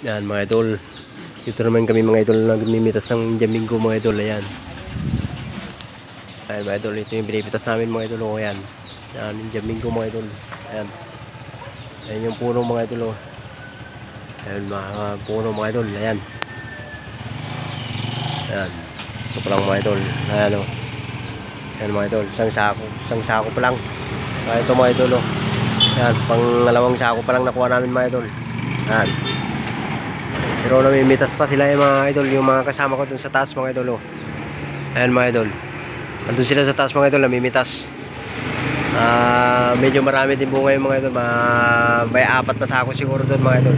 Yan mga idol. Dito naman kami mga idol nagmimitas ng Jamingo mga idol. Ayan. Ayan mga idol. Ito yung binipitas namin mga idol. O ayan. Yan yung Jamingo mga idol. Ayan. Ayan yung puno mga idol. O. Ayan mga puno mga idol. Ayan. Ayan. Ito pa lang mga idol. Ayan o. Ayan mga idol. Isang sako pa lang. Ayan ito mga idol o. Ayan. Pangalawang sako pa lang nakuha namin mga idol. Ayan. Pero namimitas pa sila yung mga idol. Yung mga kasama ko dun sa taas mga idol. Oh. Ayan mga idol. Andun sila sa taas mga idol. Namimitas. Medyo marami din bunga yung mga idol. May 4 na sako siguro dun mga idol.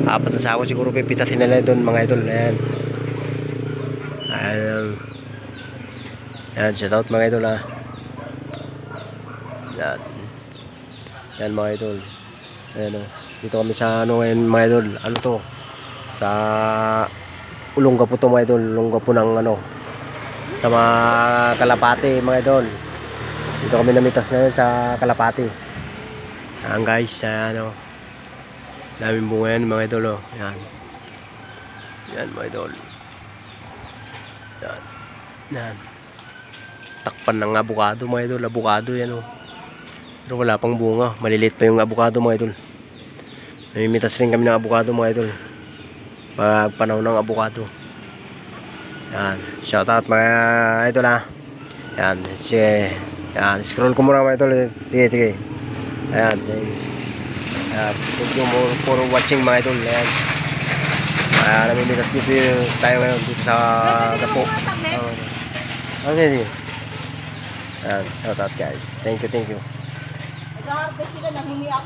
4 na sako siguro pipitasin nila dun mga idol. Ayan. Ayan. Shout out mga idol ha. Ayan. Ayan mga idol. Ayan o. Dito kami sa ano ngayon mga idol. Ano to? Sa Olongapo to mga idol. Olongapo ng ano. Sa mga Kalapati mga idol. Dito kami namitas ngayon sa Kalapati. Ayan guys. Ayan o. Daming bunga yan mga idol o. Ayan. Ayan mga idol. Ayan. Ayan. Takpan ng abukado mga idol. Abukado yan o. Pero wala pang bunga. Maliliit pa yung abukado mga idol. Namimitas rin kami ng abukado mga idol. Pag panahon ng abukado. Yan. Shout out mga idol ha. Yan. Sige. Yan. Scroll ko muna mga idol. Sige sige. Ayan. Ayan. Thank you for watching mga idol. Ayan. Namimitas dito tayo ngayon. Dito sa Gapo. Okay sige. Ayan. Shout out guys. Thank you. Nag-harvest sila, nanghingi ako.